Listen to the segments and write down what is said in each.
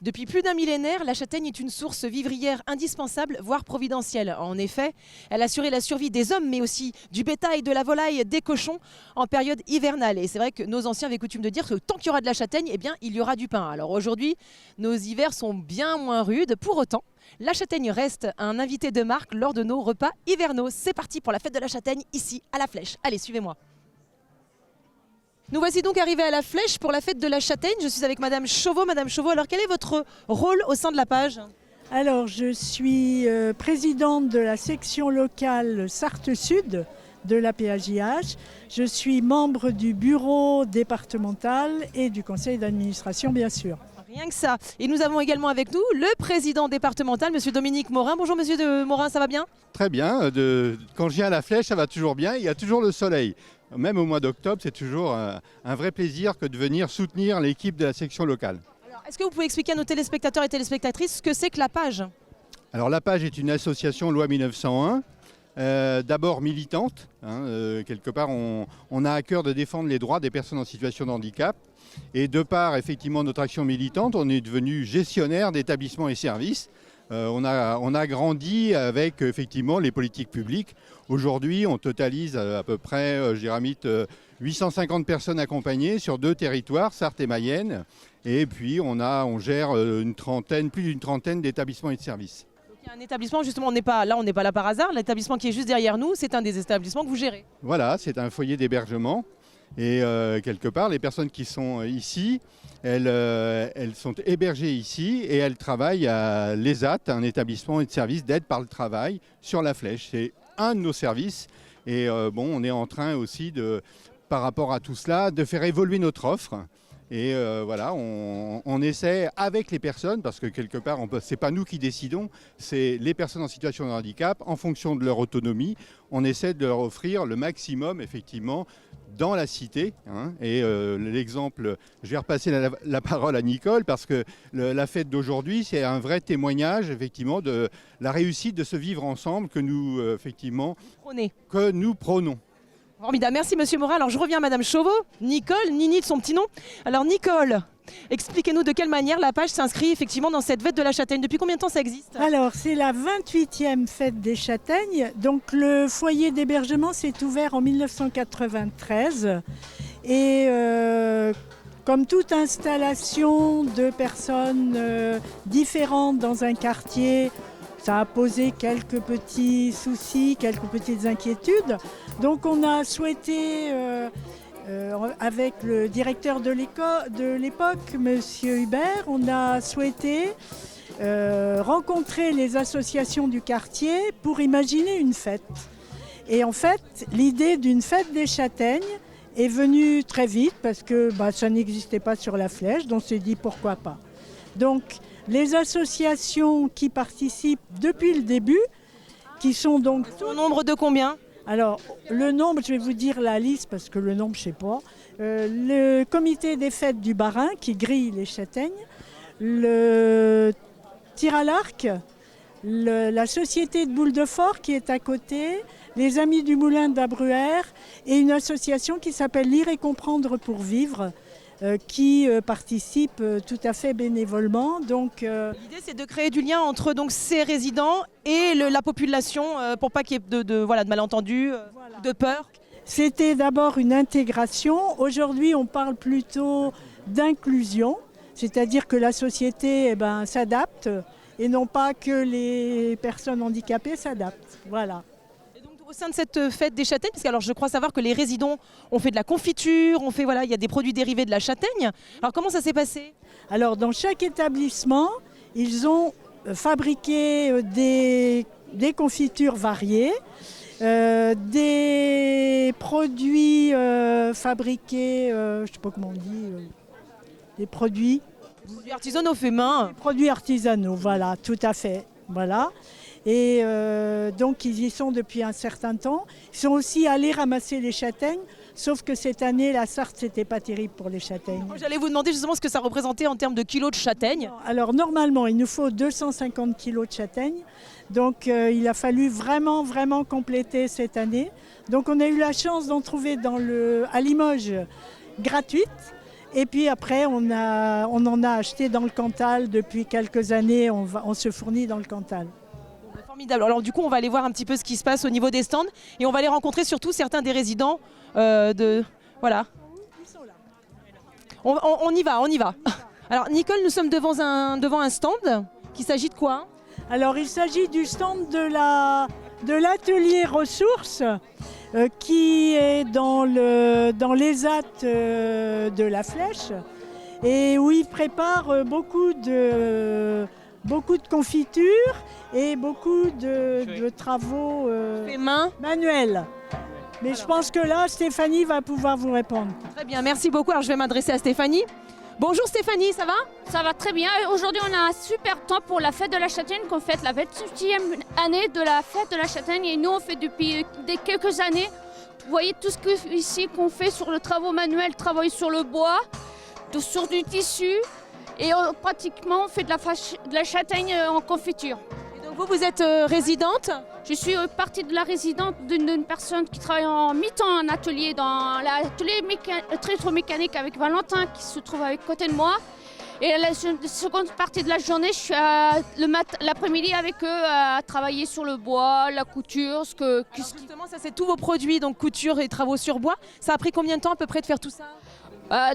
Depuis plus d'un millénaire, la châtaigne est une source vivrière indispensable, voire providentielle. En effet, elle assurait la survie des hommes, mais aussi du bétail, de la volaille, des cochons en période hivernale. Et c'est vrai que nos anciens avaient coutume de dire que tant qu'il y aura de la châtaigne, eh bien, il y aura du pain. Alors aujourd'hui, nos hivers sont bien moins rudes. Pour autant, la châtaigne reste un invité de marque lors de nos repas hivernaux. C'est parti pour la fête de la châtaigne, ici, à la Flèche. Allez, suivez-moi. Nous voici donc arrivés à la Flèche pour la fête de la châtaigne. Je suis avec Madame Chauveau. Madame Chauveau, alors quel est votre rôle au sein de la page ? Alors, je suis présidente de la section locale Sarthe Sud de la PAJH. Je suis membre du bureau départemental et du conseil d'administration, bien sûr. Rien que ça. Et nous avons également avec nous le président départemental, Monsieur Dominique Morin. Bonjour Monsieur Morin, ça va bien ? Très bien. Quand je viens à la Flèche, ça va toujours bien. Il y a toujours le soleil. Même au mois d'octobre, c'est toujours un vrai plaisir que de venir soutenir l'équipe de la section locale. Alors, est-ce que vous pouvez expliquer à nos téléspectateurs et téléspectatrices ce que c'est que la page ? Alors la page est une association loi 1901, d'abord militante. Quelque part, on a à cœur de défendre les droits des personnes en situation de handicap. Et de par effectivement notre action militante, on est devenu gestionnaire d'établissements et services. On a grandi avec effectivement les politiques publiques. Aujourd'hui, on totalise à peu près, 850 personnes accompagnées sur 2 territoires, Sarthe et Mayenne. Et puis on gère plus d'une trentaine d'établissements et de services. Donc, il y a un établissement, justement, on n'est pas là par hasard. L'établissement qui est juste derrière nous, c'est un des établissements que vous gérez. Voilà, c'est un foyer d'hébergement. Et quelque part, les personnes qui sont ici, elles sont hébergées ici et elles travaillent à l'ESAT, un établissement et de services d'aide par le travail sur la Flèche. C'est un de nos services et on est en train aussi, par rapport à tout cela, de faire évoluer notre offre. Et on essaie avec les personnes, parce que quelque part, ce n'est pas nous qui décidons, c'est les personnes en situation de handicap, en fonction de leur autonomie, on essaie de leur offrir le maximum, effectivement, dans la cité. Et l'exemple, je vais repasser la parole à Nicole, parce que la fête d'aujourd'hui, c'est un vrai témoignage, effectivement, de la réussite de ce vivre ensemble que nous, prônons. Formidable, merci Monsieur Morin. Alors je reviens à Madame Chauveau, Nicole, Nini de son petit nom. Alors Nicole, expliquez-nous de quelle manière la page s'inscrit effectivement dans cette fête de la châtaigne. Depuis combien de temps ça existe ? Alors, c'est la 28e fête des châtaignes. Donc, le foyer d'hébergement s'est ouvert en 1993. Et comme toute installation de personnes différentes dans un quartier, ça a posé quelques petits soucis, quelques petites inquiétudes. Donc on a souhaité, avec le directeur de l'époque, Monsieur Hubert, on a souhaité rencontrer les associations du quartier pour imaginer une fête. Et en fait, l'idée d'une fête des châtaignes est venue très vite parce que ça n'existait pas sur la Flèche, donc on s'est dit pourquoi pas. Donc, les associations qui participent depuis le début, qui sont donc... Au nombre de combien ? Alors, le nombre, je vais vous dire la liste parce que le nombre, je ne sais pas. Le comité des fêtes du Bas-Rhin qui grille les châtaignes, le tir à l'arc, la société de Boule de Fort qui est à côté, les Amis du Moulin d'Abruères et une association qui s'appelle Lire et comprendre pour vivre, qui participe tout à fait bénévolement. L'idée, c'est de créer du lien entre ces résidents et la population pour pas qu'il y ait de malentendus, de peur. C'était d'abord une intégration. Aujourd'hui, on parle plutôt d'inclusion, c'est-à-dire que la société s'adapte et non pas que les personnes handicapées s'adaptent. Voilà. Au sein de cette fête des châtaignes, parce que alors je crois savoir que les résidents ont fait de la confiture, il y a des produits dérivés de la châtaigne. Alors comment ça s'est passé ? Alors dans chaque établissement, ils ont fabriqué des confitures variées, des produits fabriqués, je ne sais pas comment on dit, des produits artisanaux faits main. Des produits artisanaux, voilà, tout à fait, voilà. Et donc ils y sont depuis un certain temps. Ils sont aussi allés ramasser les châtaignes, sauf que cette année, la Sarthe, c'était pas terrible pour les châtaignes. J'allais vous demander justement ce que ça représentait en termes de kilos de châtaignes. Alors normalement, il nous faut 250 kilos de châtaignes. Donc il a fallu vraiment compléter cette année. Donc on a eu la chance d'en trouver à Limoges gratuite. Et puis après, on en a acheté dans le Cantal depuis quelques années. On se fournit dans le Cantal. Formidable. Alors du coup, on va aller voir un petit peu ce qui se passe au niveau des stands et on va aller rencontrer surtout certains des résidents Voilà. On y va, on y va. Alors Nicole, nous sommes devant un stand. Il s'agit de quoi? Alors il s'agit du stand de l'atelier ressources qui est dans l'ESAT de la Flèche et où ils préparent beaucoup de confitures et beaucoup de travaux manuels. Mais je pense que là, Stéphanie va pouvoir vous répondre. Très bien, merci beaucoup. Alors je vais m'adresser à Stéphanie. Bonjour Stéphanie, ça va? Ça va très bien. Aujourd'hui, on a un super temps pour la fête de la châtaigne qu'on fête la 28e année de la fête de la châtaigne. Et nous, on fait depuis quelques années. Vous voyez tout ce qu'on fait sur le travaux manuel, travailler sur le bois, sur du tissu. Et pratiquement, on fait de la châtaigne en confiture. Et donc vous êtes résidente? Je suis partie de la résidence d'une personne qui travaille en mi-temps en atelier, dans l'atelier électromécanique avec Valentin qui se trouve à côté de moi. Et la seconde partie de la journée, je suis l'après-midi avec eux à travailler sur le bois, la couture. Justement, ça c'est tous vos produits, donc couture et travaux sur bois. Ça a pris combien de temps à peu près de faire tout ça?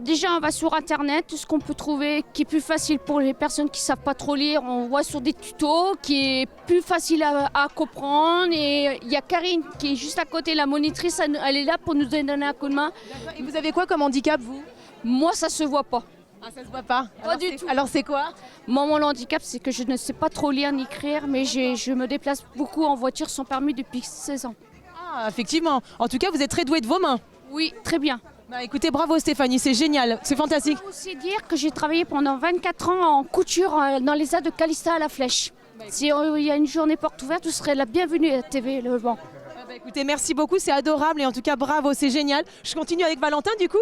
Déjà, on va sur Internet, tout ce qu'on peut trouver qui est plus facile pour les personnes qui ne savent pas trop lire. On voit sur des tutos qui est plus facile à comprendre. Et il y a Karine qui est juste à côté, la monitrice, elle est là pour nous donner un coup de main. Et vous avez quoi comme handicap, vous? Moi, ça ne se voit pas. Ah, ça se voit pas? Pas du tout. Alors c'est quoi? Moi, mon handicap, c'est que je ne sais pas trop lire ni écrire, mais je me déplace beaucoup en voiture sans permis depuis 16 ans. Ah, effectivement. En tout cas, vous êtes très douée de vos mains. Oui, très bien. Bah écoutez, bravo Stéphanie, c'est génial, c'est fantastique. Je peux aussi dire que j'ai travaillé pendant 24 ans en couture dans les ZAD de Calista à la Flèche. Si il y a une journée porte ouverte, vous serez la bienvenue à TV Le Mans. Bah écoutez, merci beaucoup, c'est adorable et en tout cas bravo, c'est génial. Je continue avec Valentin du coup.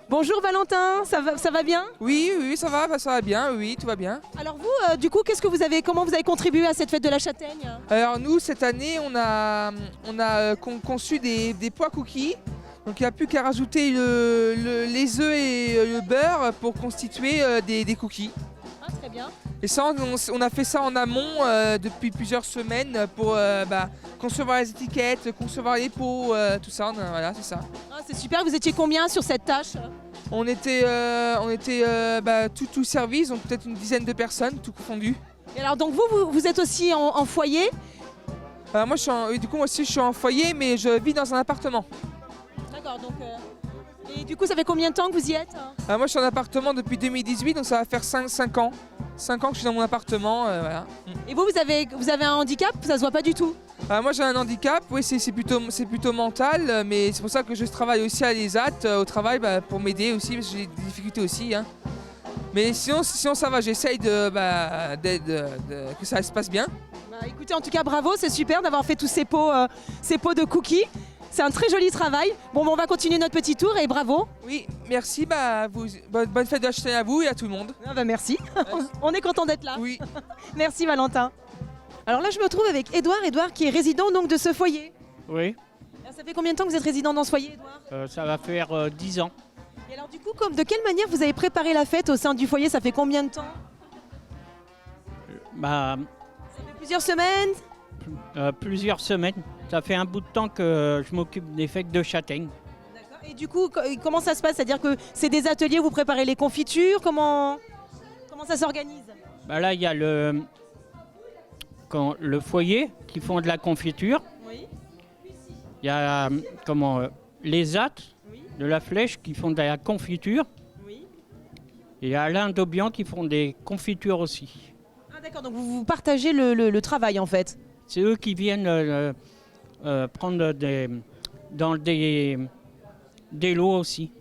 Bonjour Valentin, ça va bien? Oui, ça va bien, oui, tout va bien. Alors vous, du coup, comment vous avez contribué à cette fête de la châtaigne? Alors nous, cette année, on a conçu des pois cookies. Donc il n'y a plus qu'à rajouter les œufs et le beurre pour constituer des cookies. Ah, très bien. Et ça, on a fait ça en amont depuis plusieurs semaines pour concevoir les étiquettes, concevoir les pots, tout ça. Voilà, c'est ça. Ah, c'est super, vous étiez combien sur cette tâche? On était tout service, donc peut-être une dizaine de personnes, tout confondu. Et alors donc vous êtes aussi en foyer? Alors moi, moi aussi je suis en foyer, mais je vis dans un appartement. D'accord, donc... Et du coup, ça fait combien de temps que vous y êtes? Moi, je suis en appartement depuis 2018, donc ça va faire 5 ans. 5 ans que je suis dans mon appartement, voilà. Et vous avez un handicap? Ça se voit pas du tout? Moi, j'ai un handicap, oui, c'est plutôt mental, mais c'est pour ça que je travaille aussi à l'ESAT, au travail, pour m'aider aussi, parce que j'ai des difficultés aussi. Hein. Mais sinon, ça va, j'essaye que ça se passe bien. Bah, écoutez, en tout cas, bravo, c'est super d'avoir fait tous ces pots de cookies. C'est un très joli travail. Bon, on va continuer notre petit tour et bravo. Oui, merci. Bonne fête de la châtaigne à vous et à tout le monde. Ah bah merci. On est content d'être là. Oui. Merci Valentin. Alors là, je me trouve avec Édouard qui est résident donc de ce foyer. Oui. Alors, ça fait combien de temps que vous êtes résident dans ce foyer, Édouard? Ça va faire 10 ans. Et alors du coup, de quelle manière vous avez préparé la fête au sein du foyer? Ça fait combien de temps? Bah, Ça fait plusieurs semaines? plusieurs semaines. Ça fait un bout de temps que je m'occupe des fêtes de châtaigne. D'accord. Et du coup, comment ça se passe? C'est-à-dire que c'est des ateliers où vous préparez les confitures? Comment ça s'organise? Bah là, il y a le foyer qui font de la confiture. Oui. Il y a les ZAT de la Flèche qui font de la confiture. Oui. Et Alain Daubian qui font des confitures aussi. Ah d'accord, donc vous partagez le travail en fait. C'est eux qui viennent prendre des lots aussi.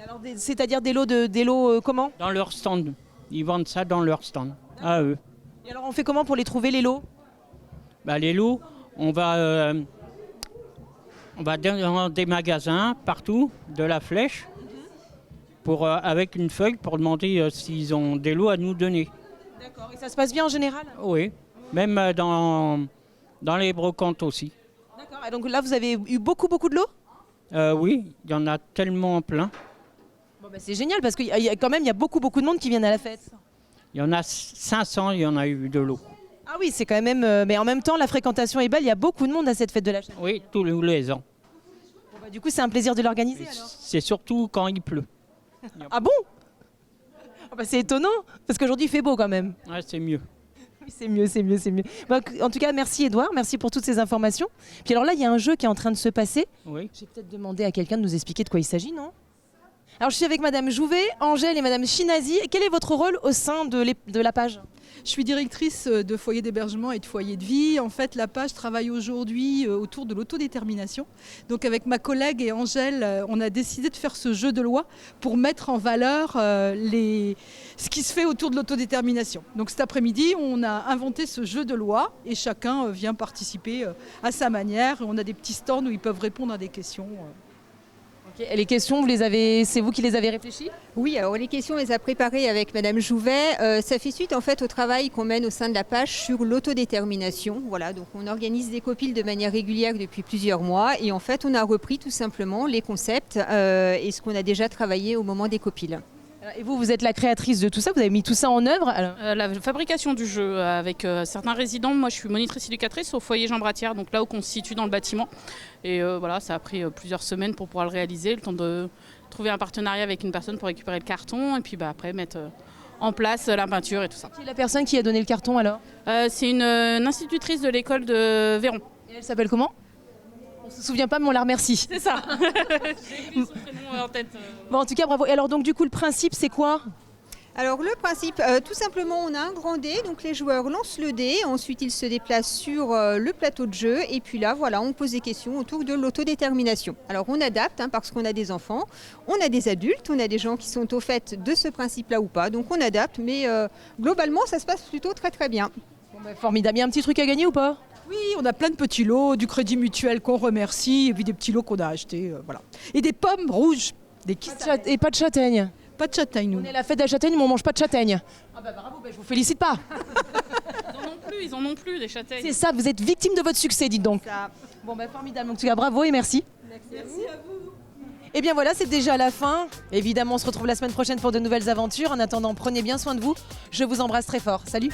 Alors, c'est-à-dire des lots comment? Dans leur stand. Ils vendent ça dans leur stand, à eux. Et alors on fait comment pour les trouver les lots? Bah, les lots, on va dans des magasins partout de la Flèche avec une feuille pour demander s'ils ont des lots à nous donner. D'accord, et ça se passe bien en général? Oui, même dans les brocantes aussi. D'accord, et donc là vous avez eu beaucoup de lots? Oui, il y en a tellement plein. Bon, Bah, c'est génial parce qu'il y a quand même il y a beaucoup de monde qui viennent à la fête. Il y en a 500, il y en a eu de l'eau. Ah oui, c'est quand même. Mais en même temps, la fréquentation est belle. Il y a beaucoup de monde à cette fête de la châtaigne. Oui, tous les ans. Bon, bah, du coup, c'est un plaisir de l'organiser alors. C'est surtout quand il pleut. Ah bon? Ah bah, c'est étonnant parce qu'aujourd'hui il fait beau quand même. Ouais, c'est mieux. Oui, c'est mieux, c'est mieux, c'est mieux. Bah, en tout cas, merci Edouard, merci pour toutes ces informations. Puis alors là, il y a un jeu qui est en train de se passer. Oui. Je vais peut-être demander à quelqu'un de nous expliquer de quoi il s'agit, non? Alors je suis avec Madame Jouvet, Angèle et Madame Chinazi. Quel est votre rôle au sein de la page? Je suis directrice de foyer d'hébergement et de foyer de vie. En fait, la page travaille aujourd'hui autour de l'autodétermination. Donc avec ma collègue et Angèle, on a décidé de faire ce jeu de loi pour mettre en valeur ce qui se fait autour de l'autodétermination. Donc cet après-midi, on a inventé ce jeu de loi et chacun vient participer à sa manière. On a des petits stands où ils peuvent répondre à des questions. Et les questions, c'est vous qui les avez réfléchies? Oui, alors les questions, on les a préparées avec Madame Jouvet. Ça fait suite en fait au travail qu'on mène au sein de la page sur l'autodétermination. Voilà, donc on organise des copiles de manière régulière depuis plusieurs mois et en fait on a repris tout simplement les concepts et ce qu'on a déjà travaillé au moment des copiles. Et vous êtes la créatrice de tout ça, vous avez mis tout ça en œuvre alors... La fabrication du jeu avec certains résidents. Moi, je suis monitrice éducatrice au foyer Jean Bratière, donc là où on se situe dans le bâtiment. Et voilà, ça a pris plusieurs semaines pour pouvoir le réaliser, le temps de trouver un partenariat avec une personne pour récupérer le carton et puis après mettre en place la peinture et tout ça. Qui est la personne qui a donné le carton alors? C'est une institutrice de l'école de Véron. Et elle s'appelle comment? On se souvient pas, mais on la remercie. C'est ça. J'ai oublié son prénom en tête. Bon, en tout cas, bravo. Et alors, donc, du coup, le principe, c'est quoi? Alors le principe, tout simplement, on a un grand dé, donc les joueurs lancent le dé, ensuite ils se déplacent sur le plateau de jeu et puis là, voilà, on pose des questions autour de l'autodétermination. Alors on adapte parce qu'on a des enfants, on a des adultes, on a des gens qui sont au fait de ce principe-là ou pas, donc on adapte, mais globalement, ça se passe plutôt très très bien. Bon, bah, formidable. Il y a un petit truc à gagner ou pas? Oui, on a plein de petits lots, du crédit mutuel qu'on remercie et puis des petits lots qu'on a achetés, voilà. Et des pommes rouges, des Et pas de châtaigne. Pas de châtaigne, nous. On est la fête de la châtaigne, mais on mange pas de châtaigne. Ah bah bravo, bah, je vous félicite pas. Ils en ont plus des châtaignes. C'est ça, vous êtes victime de votre succès, dites donc. Ça. Bon bah formidable, en tout cas bravo et merci. Merci à vous. Et bien voilà, c'est déjà la fin. Évidemment, on se retrouve la semaine prochaine pour de nouvelles aventures. En attendant, prenez bien soin de vous. Je vous embrasse très fort. Salut.